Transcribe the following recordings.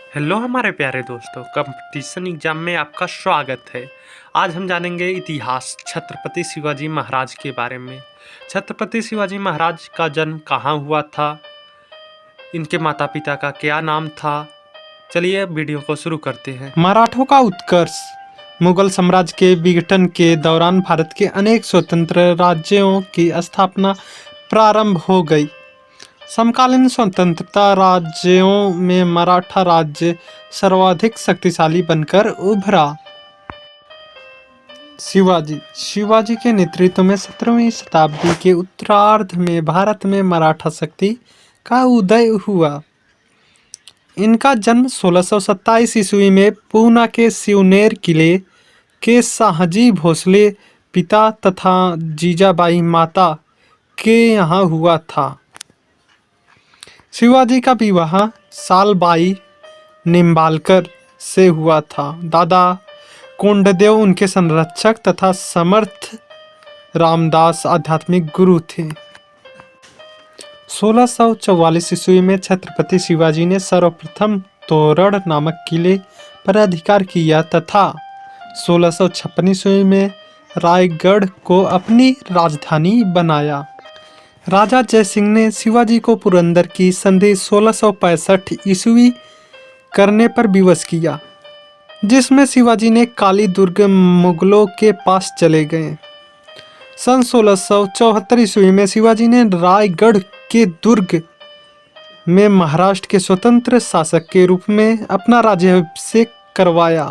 Hello हमारे प्यारे दोस्तों, कंपटीशन एग्जाम में आपका स्वागत है। आज हम जानेंगे इतिहास छत्रपति शिवाजी महाराज के बारे में। छत्रपति शिवाजी महाराज का जन्म कहाँ हुआ था, इनके माता पिता का क्या नाम था। चलिए वीडियो को शुरू करते हैं। मराठों का उत्कर्ष। मुगल साम्राज्य के विघटन के दौरान भारत के अनेक स्वतंत्र राज्यों की स्थापना प्रारंभ हो गई। समकालीन स्वतंत्रता राज्यों में मराठा राज्य सर्वाधिक शक्तिशाली बनकर उभरा। शिवाजी के नेतृत्व में 17वीं शताब्दी के उत्तरार्ध में भारत में मराठा शक्ति का उदय हुआ। इनका जन्म 1627 ईस्वी में पूना के शिवनेर किले के शाहजी भोसले पिता तथा जीजाबाई माता के यहाँ हुआ था। शिवाजी का विवाह सालबाई निम्बालकर से हुआ था। दादा कोंडदेव उनके संरक्षक तथा समर्थ रामदास आध्यात्मिक गुरु थे। 1644 ईस्वी में छत्रपति शिवाजी ने सर्वप्रथम तोरण नामक किले पर अधिकार किया तथा 1656 ईस्वी में रायगढ़ को अपनी राजधानी बनाया। राजा जयसिंह ने शिवाजी को पुरंदर की संधि 1665 ईस्वी करने पर विवश किया, जिसमें शिवाजी ने काली दुर्ग मुगलों के पास चले गए। सन 1674 ईस्वी में शिवाजी ने रायगढ़ के दुर्ग में महाराष्ट्र के स्वतंत्र शासक के रूप में अपना राज्याभिषेक करवाया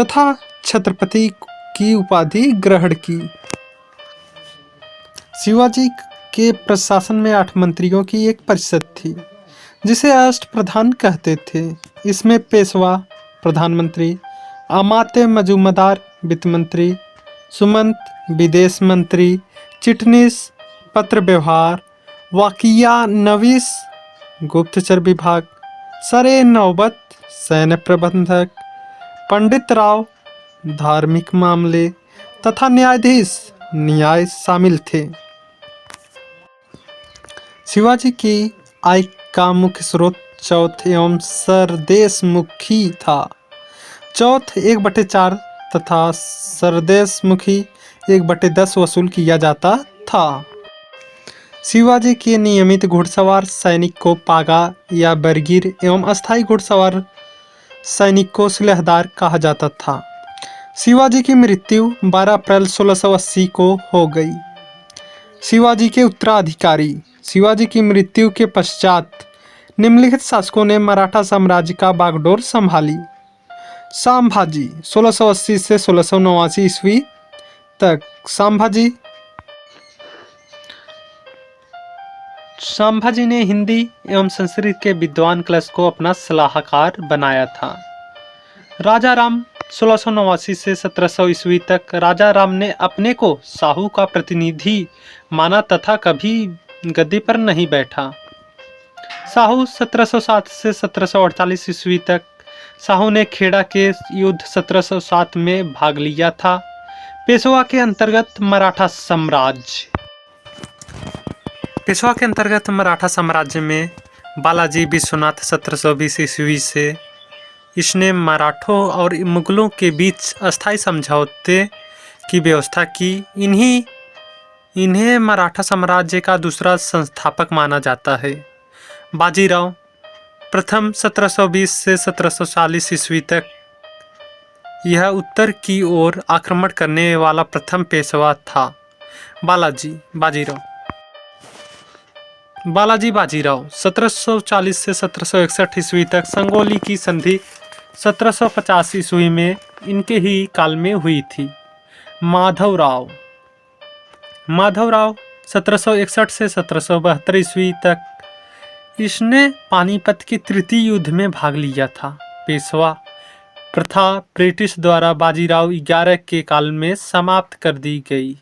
तथा छत्रपति की उपाधि ग्रहण की। शिवाजी के प्रशासन में 8 मंत्रियों की एक परिषद थी, जिसे अष्टप्रधान कहते थे। इसमें पेशवा प्रधानमंत्री, अमात्य मजूमदार वित्त मंत्री, सुमंत विदेश मंत्री, चिटनीस पत्र व्यवहार, वाकिया नवीस गुप्तचर विभाग, सरे नौबत सैन्य प्रबंधक, पंडित राव धार्मिक मामले तथा न्यायाधीश न्याय शामिल थे। शिवाजी की आय का मुख्य स्रोत चौथ एवं सरदेश मुखी था। चौथ 1/4 तथा सरदेश मुखी 1/10 वसूल किया जाता था। शिवाजी के नियमित घुड़सवार सैनिक को पागा या बरगीर एवं अस्थायी घुड़सवार सैनिक को सुलेहदार कहा जाता था। शिवाजी की मृत्यु 12 अप्रैल 1680 को हो गई। शिवाजी के उत्तराधिकारी। शिवाजी की मृत्यु के पश्चात निम्नलिखित शासकों ने मराठा साम्राज्य का बागडोर संभाली। संभाजी 1680 से 1689 ईस्वी तक। संभाजी ने हिंदी एवं संस्कृत के विद्वान क्लश को अपना सलाहकार बनाया था। राजा राम 1689 से 1700 ईस्वी तक। राजा राम ने अपने को साहू का प्रतिनिधि माना तथा कभी गद्दी पर नहीं बैठा। साहू 1707 से 1748 ईस्वी तक। साहू ने खेड़ा के युद्ध 1707 में भाग लिया था। पेशवा के अंतर्गत मराठा साम्राज्य। पेशवा के अंतर्गत मराठा साम्राज्य में बालाजी विश्वनाथ 1720 ईस्वी से। इसने मराठों और मुगलों के बीच अस्थायी समझौते की व्यवस्था की। इन्हें मराठा साम्राज्य का दूसरा संस्थापक माना जाता है। बाजीराव प्रथम 1720 से 1740 ईस्वी तक। यह उत्तर की ओर आक्रमण करने वाला प्रथम पेशवा था। बालाजी बाजीराव 1740 से 1761 ईस्वी तक। संगोली की संधि 1750 ईस्वी में इनके ही काल में हुई थी। माधवराव 1761 से 1772 ईस्वी तक। इसने पानीपत के तृतीय युद्ध में भाग लिया था। पेशवा प्रथा ब्रिटिश द्वारा बाजीराव 11 के काल में समाप्त कर दी गई।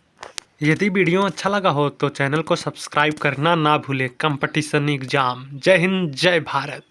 यदि वीडियो अच्छा लगा हो तो चैनल को सब्सक्राइब करना ना भूलें। Competition exam. जय हिंद, जय भारत।